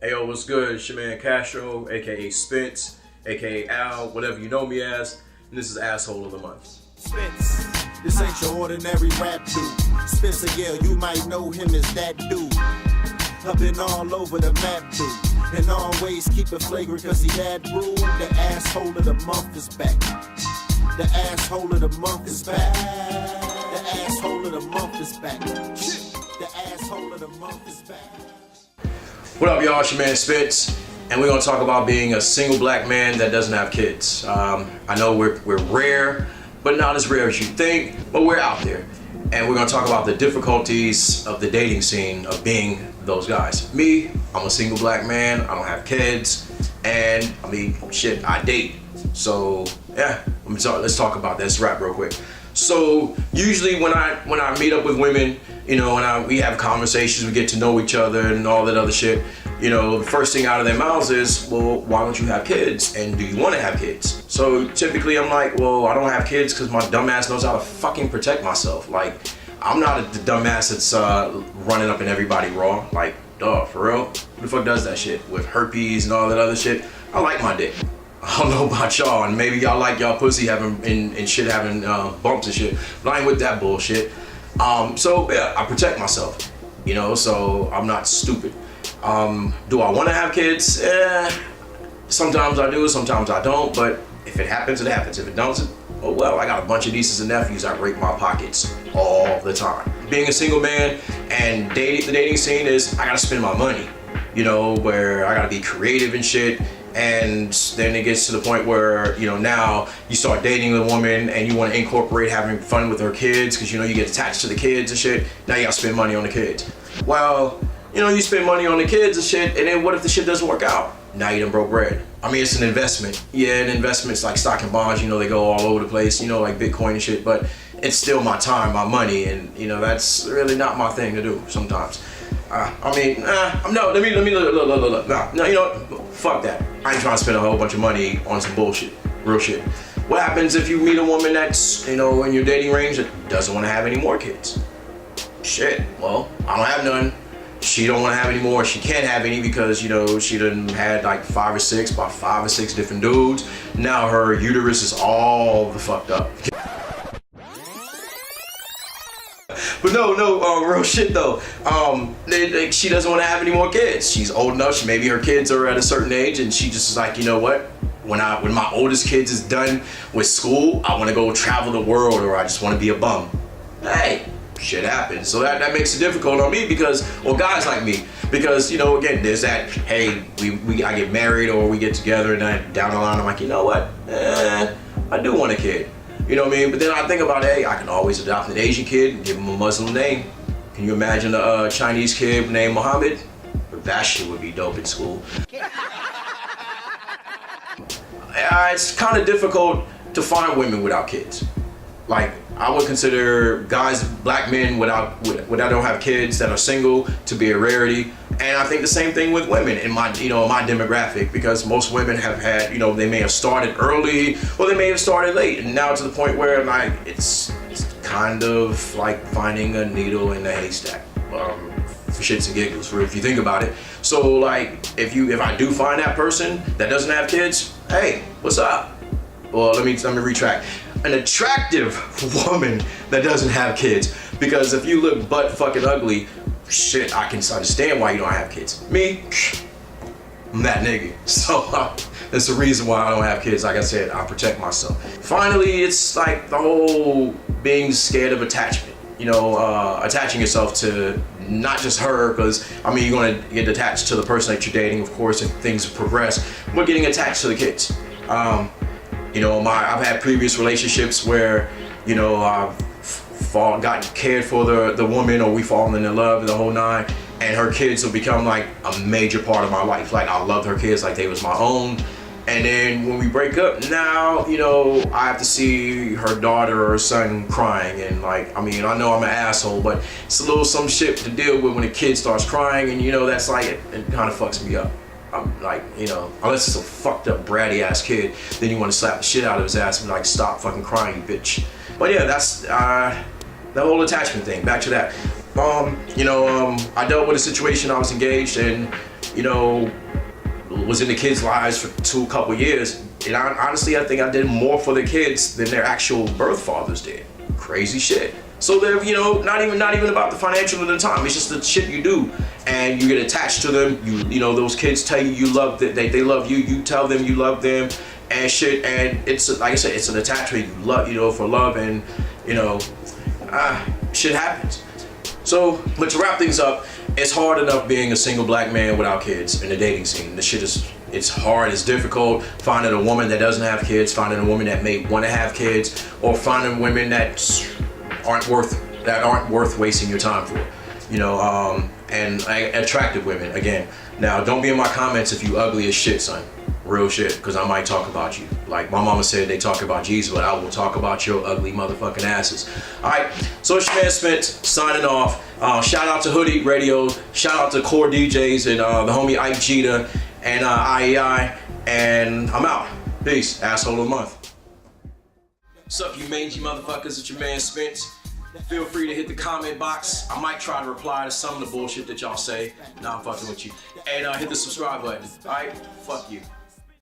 Hey yo, what's good? It's your man Castro, aka Spence, aka Al, whatever you know me as, and this is Asshole of the Month. Spence, this ain't your ordinary rap dude. Spencer, yeah, you might know him as that dude. I've been all over the map, dude. And always keep it flagrant cause he had rule. The asshole of the month is back. The asshole of the month is back. The asshole of the month is back. The asshole of the month is back. What up, y'all? It's your man Spence, and we're gonna talk about being a single black man that doesn't have kids. I know we're rare, but not as rare as you think, but we're out there. And we're gonna talk about the difficulties of the dating scene of being those guys. Me, I'm a single black man, I don't have kids, and I mean, shit, I date. So yeah, let's talk about that. Let's wrap real quick. So usually when I meet up with women, you know, and we have conversations, we get to know each other and all that other shit, you know, the first thing out of their mouths is, well, why don't you have kids? And do you want to have kids? So typically I'm like, well, I don't have kids because my dumb ass knows how to fucking protect myself. Like, I'm not the dumb ass that's running up in everybody raw. Like, duh, for real? Who the fuck does that shit? With herpes and all that other shit? I like my dick. I don't know about y'all, and maybe y'all like y'all pussy having and shit having bumps and shit, but I ain't with that bullshit. So yeah, I protect myself, you know, so I'm not stupid. Do I want to have kids? Sometimes I do, sometimes I don't, but if it happens, it happens. If it doesn't, oh well, I got a bunch of nieces and nephews that break my pockets all the time. Being a single man and the dating scene is, I gotta spend my money, you know, where I gotta be creative and shit. And then it gets to the point where, you know, now you start dating a woman and you want to incorporate having fun with her kids because, you know, you get attached to the kids and shit. Now you gotta spend money on the kids. Well, you know, you spend money on the kids and shit, and then what if the shit doesn't work out? Now you done broke bread. I mean, it's an investment. Yeah, an investment's like stock and bonds, you know, they go all over the place, you know, like Bitcoin and shit, but it's still my time, my money, and, you know, that's really not my thing to do sometimes. No, you know what? Fuck that. I ain't trying to spend a whole bunch of money on some bullshit, real shit. What happens if you meet a woman that's, you know, in your dating range that doesn't want to have any more kids? Shit, well, I don't have none. She don't want to have any more. She can't have any because, you know, she done had like about 5 or 6 different dudes. Now her uterus is all the fucked up. But no, real shit though. She doesn't want to have any more kids. She's old enough. Maybe her kids are at a certain age, and she just is like, you know what? When my oldest kids is done with school, I want to go travel the world, or I just want to be a bum. Hey, shit happens. So that makes it difficult on me because, or guys like me, because, you know, again, there's that. Hey, I get married or we get together, and then down the line I'm like, you know what? I do want a kid. You know what I mean? But then I think about, hey, I can always adopt an Asian kid and give him a Muslim name. Can you imagine a Chinese kid named Muhammad? That shit would be dope in school. It's kind of difficult to find women without kids. Like, I would consider guys, black men without don't have kids that are single to be a rarity. And I think the same thing with women in my demographic, because most women have had, you know, they may have started early or they may have started late, and now to the point where like it's kind of like finding a needle in a haystack, for shits and giggles, if you think about it. So like, if I do find that person that doesn't have kids, hey, what's up? Well, let me retract. An attractive woman that doesn't have kids, because if you look butt fucking ugly, shit, I can understand why you don't have kids. Me, I'm that nigga. So that's the reason why I don't have kids. Like I said, I protect myself. Finally, it's like the whole being scared of attachment. You know, attaching yourself to not just her, because I mean, you're gonna get attached to the person that you're dating, of course, if things progress. We're getting attached to the kids. You know, I've had previous relationships where, you know, I've got cared for the woman, or we fallen in love the whole nine, and her kids will become like a major part of my life. Like, I love her kids like they was my own. And then when we break up, now, you know, I have to see her daughter or son crying, and like, I mean, I know I'm an asshole, but it's a little some shit to deal with when a kid starts crying, and you know, that's like, it kind of fucks me up. I'm like, you know, unless it's a fucked up bratty ass kid, then you want to slap the shit out of his ass and be like, stop fucking crying, you bitch. But yeah, that's the whole attachment thing. Back to that. I dealt with a situation. I was engaged, and you know, was in the kids' lives for a couple years. And honestly, I think I did more for the kids than their actual birth fathers did. Crazy shit. So they're, you know, not even about the financial at the time. It's just the shit you do, and you get attached to them. You know, those kids tell you love that they love you. You tell them you love them, and shit. And it's like I said, it's an attachment. You love, you know, for love, and you know, shit happens. So, but to wrap things up, it's hard enough being a single black man without kids in the dating scene. The shit is, it's hard, it's difficult finding a woman that doesn't have kids, finding a woman that may want to have kids, or finding women that aren't worth wasting your time for. You know, and attractive women, again. Now, don't be in my comments if you ugly as shit, son. Real shit, because I might talk about you. Like my mama said, they talk about Jesus, but I will talk about your ugly motherfucking asses. Alright, so it's your man Spence, signing off. Shout out to Hoodie Radio, shout out to Core DJs and the homie Ike Jeter and IEI, and I'm out. Peace, asshole of the month. What's up, you mangy motherfuckers? It's your man Spence. Feel free to hit the comment box. I might try to reply to some of the bullshit that y'all say. Nah, I'm fucking with you. And hit the subscribe button. Alright? Fuck you.